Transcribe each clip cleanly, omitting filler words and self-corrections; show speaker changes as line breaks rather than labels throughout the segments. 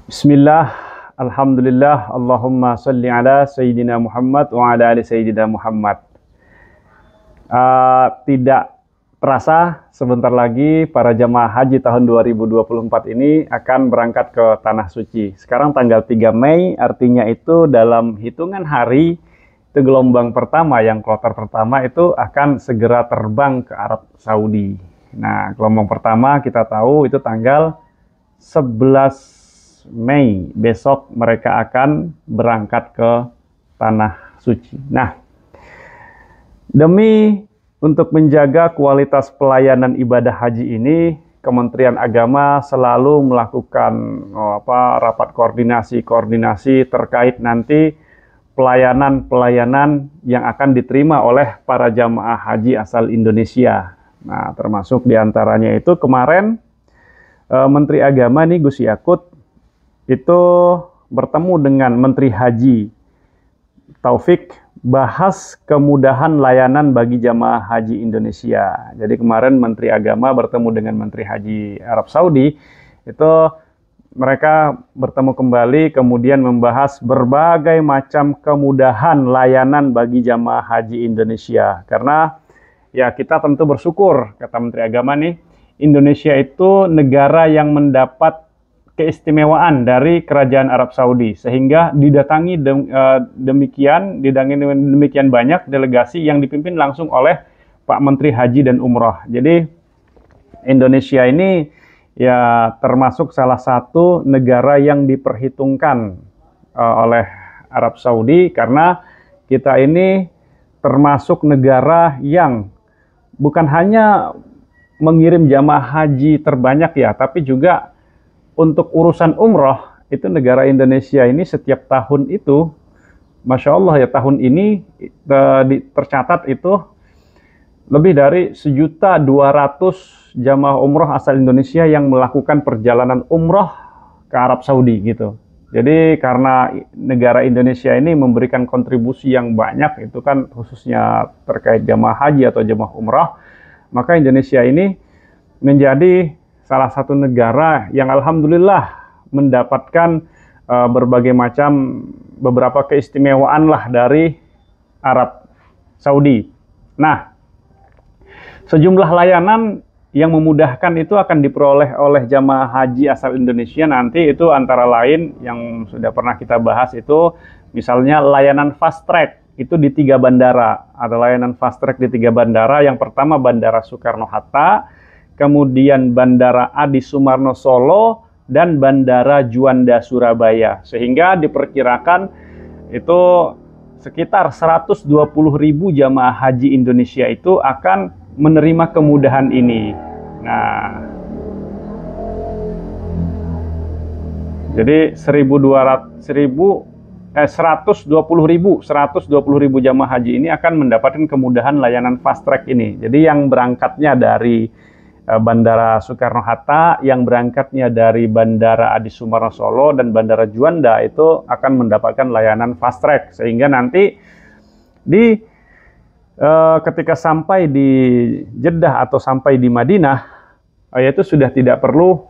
Bismillah, Alhamdulillah, Allahumma salli ala Sayyidina Muhammad wa ala ali Sayyidina Muhammad. Tidak terasa sebentar lagi para jamaah haji tahun 2024 ini akan berangkat ke Tanah Suci. Sekarang tanggal 3 Mei, artinya itu dalam hitungan hari, itu gelombang pertama, yang kloter pertama itu akan segera terbang ke Arab Saudi. Nah, gelombang pertama kita tahu itu tanggal 11 Mei, besok mereka akan berangkat ke Tanah Suci. Nah, demi untuk menjaga kualitas pelayanan ibadah haji ini, Kementerian Agama selalu melakukan rapat koordinasi terkait nanti pelayanan yang akan diterima oleh para jamaah haji asal Indonesia. Nah, termasuk diantaranya itu kemarin Menteri Agama nih Gus Yakut itu bertemu dengan Menteri Haji Taufik, bahas kemudahan layanan bagi jamaah haji Indonesia. Jadi kemarin Menteri Agama bertemu dengan Menteri Haji Arab Saudi, itu mereka bertemu kembali kemudian membahas berbagai macam kemudahan layanan bagi jamaah haji Indonesia. Karena ya kita tentu bersyukur, kata Menteri Agama nih, Indonesia itu negara yang mendapat keistimewaan dari Kerajaan Arab Saudi, sehingga didatangi demikian banyak delegasi yang dipimpin langsung oleh Pak Menteri Haji dan Umroh. Jadi Indonesia ini ya termasuk salah satu negara yang diperhitungkan oleh Arab Saudi, karena kita ini termasuk negara yang bukan hanya mengirim jamaah haji terbanyak ya, tapi juga untuk urusan umroh, itu negara Indonesia ini setiap tahun itu, Masya Allah ya, tahun ini tercatat itu lebih dari 1.200.000 jamaah umroh asal Indonesia yang melakukan perjalanan umroh ke Arab Saudi gitu. Jadi karena negara Indonesia ini memberikan kontribusi yang banyak, itu kan khususnya terkait jamaah haji atau jamaah umroh, maka Indonesia ini menjadi salah satu negara yang alhamdulillah mendapatkan berbagai macam beberapa keistimewaan lah dari Arab Saudi. Nah, sejumlah layanan yang memudahkan itu akan diperoleh oleh jamaah haji asal Indonesia nanti, itu antara lain yang sudah pernah kita bahas itu, misalnya layanan fast track itu di 3 bandara. Ada layanan fast track di 3 bandara. Yang pertama Bandara Soekarno-Hatta, kemudian Bandara Adi Sumarno Solo, dan Bandara Juanda Surabaya. Sehingga diperkirakan itu sekitar 120.000 jamaah haji Indonesia itu akan menerima kemudahan ini. Nah, jadi 120.000 jamaah haji ini akan mendapatkan kemudahan layanan fast track ini. Jadi yang berangkatnya dari Bandara Soekarno-Hatta, yang berangkatnya dari Bandara Adi Sumarno Solo dan Bandara Juanda itu akan mendapatkan layanan fast track, sehingga nanti ketika sampai di Jeddah atau sampai di Madinah, yaitu sudah tidak perlu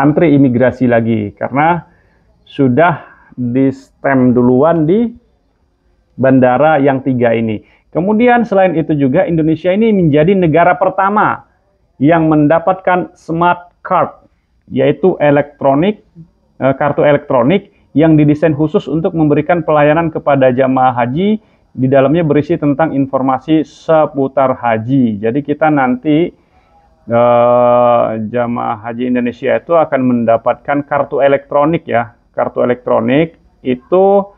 antri imigrasi lagi, karena sudah di stem duluan di bandara yang 3 ini. Kemudian selain itu juga Indonesia ini menjadi negara pertama yang mendapatkan smart card, yaitu kartu elektronik yang didesain khusus untuk memberikan pelayanan kepada jamaah haji. Di dalamnya berisi tentang informasi seputar haji. Jadi kita nanti jamaah haji Indonesia itu akan mendapatkan kartu elektronik ya. Kartu elektronik itu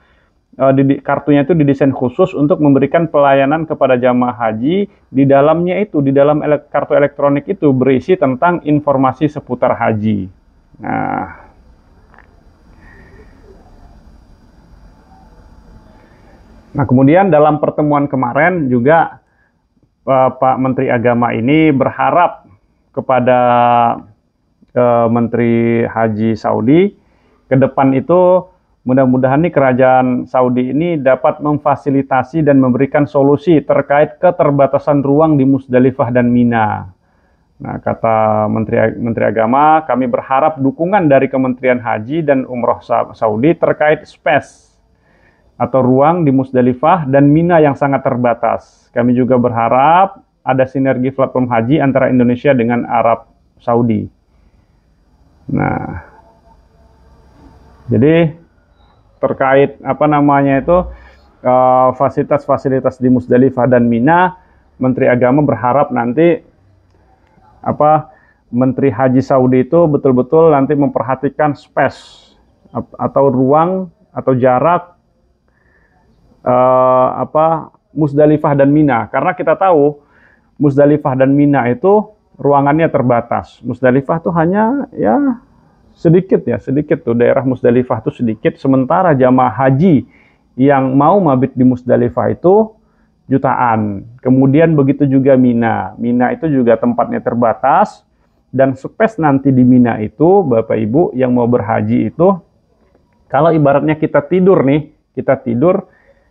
kartunya itu didesain khusus untuk memberikan pelayanan kepada jamaah haji. Di dalamnya itu, di dalam kartu elektronik itu berisi tentang informasi seputar haji. Nah, kemudian dalam pertemuan kemarin juga Pak Menteri Agama ini berharap kepada Menteri Haji Saudi, ke depan itu mudah-mudahan nih Kerajaan Saudi ini dapat memfasilitasi dan memberikan solusi terkait keterbatasan ruang di Musdalifah dan Mina. Nah, kata Menteri Agama, kami berharap dukungan dari Kementerian Haji dan Umroh Saudi terkait space atau ruang di Musdalifah dan Mina yang sangat terbatas. Kami juga berharap ada sinergi platform haji antara Indonesia dengan Arab Saudi. Nah, jadi terkait fasilitas-fasilitas di Musdalifah dan Mina, Menteri Agama berharap nanti Menteri Haji Saudi itu betul-betul nanti memperhatikan space atau ruang atau jarak Musdalifah dan Mina, karena kita tahu Musdalifah dan Mina itu ruangannya terbatas. Musdalifah tuh hanya sedikit tuh, daerah Musdalifah tuh sedikit, sementara jamaah haji yang mau mabit di Musdalifah itu jutaan. Kemudian begitu juga Mina. Mina itu juga tempatnya terbatas, dan space nanti di Mina itu, Bapak Ibu yang mau berhaji itu, kalau ibaratnya kita tidur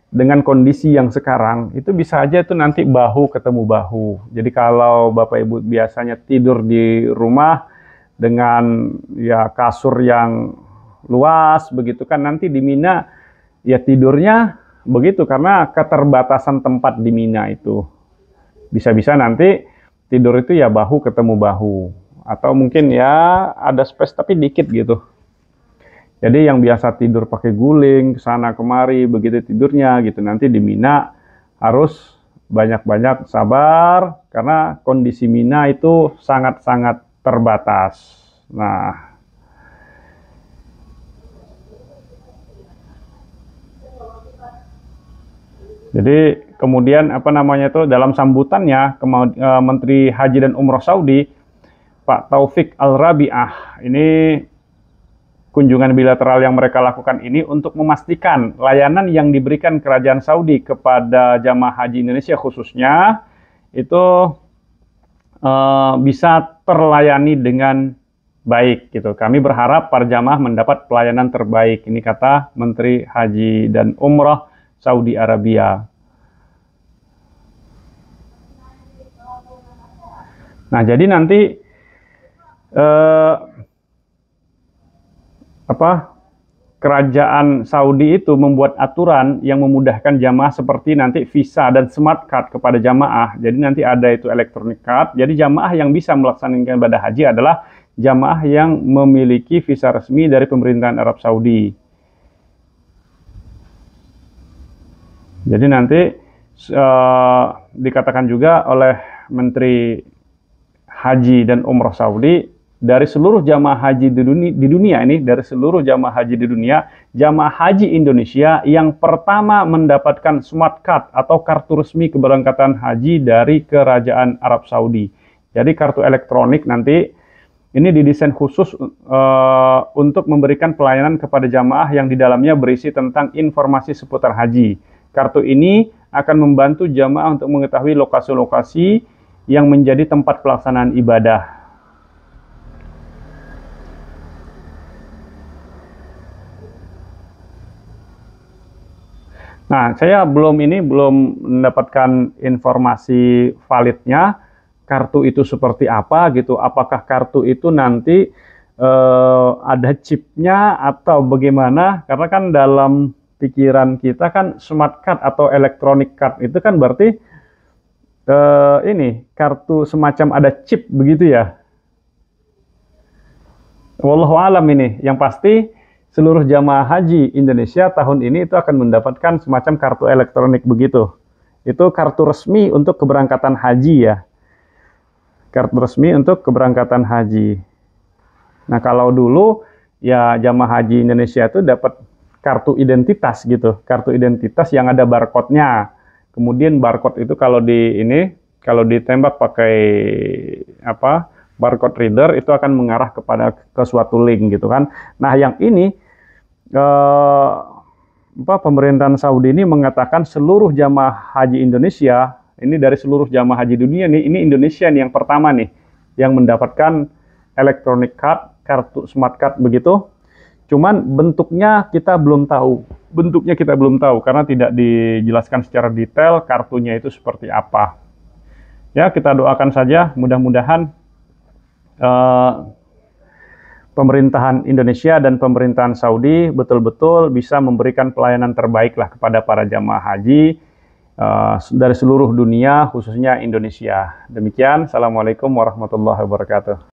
dengan kondisi yang sekarang, itu bisa aja itu nanti bahu ketemu bahu. Jadi kalau Bapak Ibu biasanya tidur di rumah dengan kasur yang luas begitu kan, nanti di Mina tidurnya begitu, karena keterbatasan tempat di Mina itu. Bisa-bisa nanti tidur itu bahu ketemu bahu. Atau mungkin ada space tapi dikit gitu. Jadi yang biasa tidur pakai guling, kesana kemari, begitu tidurnya gitu. Nanti di Mina harus banyak-banyak sabar, karena kondisi Mina itu sangat-sangat terbatas. Nah, jadi kemudian dalam sambutannya Menteri Haji dan Umroh Saudi, Pak Taufik Al-Rabi'ah, ini kunjungan bilateral yang mereka lakukan ini untuk memastikan layanan yang diberikan Kerajaan Saudi kepada jamaah haji Indonesia khususnya itu bisa terlayani dengan baik gitu. Kami berharap para jamaah mendapat pelayanan terbaik. Ini kata Menteri Haji dan Umroh Saudi Arabia. Nah, jadi nanti Kerajaan Saudi itu membuat aturan yang memudahkan jamaah seperti nanti visa dan smart card kepada jamaah. Jadi nanti ada itu electronic card. Jadi jamaah yang bisa melaksanakan ibadah haji adalah jamaah yang memiliki visa resmi dari pemerintahan Arab Saudi. Jadi nanti dikatakan juga oleh Menteri Haji dan Umroh Saudi, dari seluruh jamaah haji di dunia ini, dari seluruh jamaah haji di dunia, jamaah haji Indonesia yang pertama mendapatkan smart card atau kartu resmi keberangkatan haji dari Kerajaan Arab Saudi. Jadi kartu elektronik nanti ini didesain khusus untuk memberikan pelayanan kepada jamaah yang di dalamnya berisi tentang informasi seputar haji. Kartu ini akan membantu jamaah untuk mengetahui lokasi-lokasi yang menjadi tempat pelaksanaan ibadah. Nah, saya belum mendapatkan informasi validnya kartu itu seperti apa gitu. Apakah kartu itu nanti ada chipnya atau bagaimana? Karena kan dalam pikiran kita kan smart card atau electronic card itu kan berarti ini kartu semacam ada chip begitu ya. Wallahu alam ini. Yang pasti seluruh jamaah haji Indonesia tahun ini itu akan mendapatkan semacam kartu elektronik begitu. Itu kartu resmi untuk keberangkatan haji ya. Kartu resmi untuk keberangkatan haji. Nah, kalau dulu ya jamaah haji Indonesia itu dapat kartu identitas gitu. Kartu identitas yang ada barcode-nya. Kemudian barcode itu kalau ditembak pakai barcode reader itu akan mengarah ke suatu link gitu kan. Nah, yang ini pemerintahan Saudi ini mengatakan seluruh jamaah haji Indonesia, ini dari seluruh jamaah haji dunia nih, ini Indonesia nih yang pertama nih yang mendapatkan electronic card, kartu smart card begitu. Cuman bentuknya kita belum tahu. Bentuknya kita belum tahu karena tidak dijelaskan secara detail kartunya itu seperti apa. Ya, kita doakan saja mudah-mudahan pemerintahan Indonesia dan pemerintahan Saudi betul-betul bisa memberikan pelayanan terbaik lah kepada para jamaah haji dari seluruh dunia, khususnya Indonesia. Demikian, Assalamualaikum warahmatullahi wabarakatuh.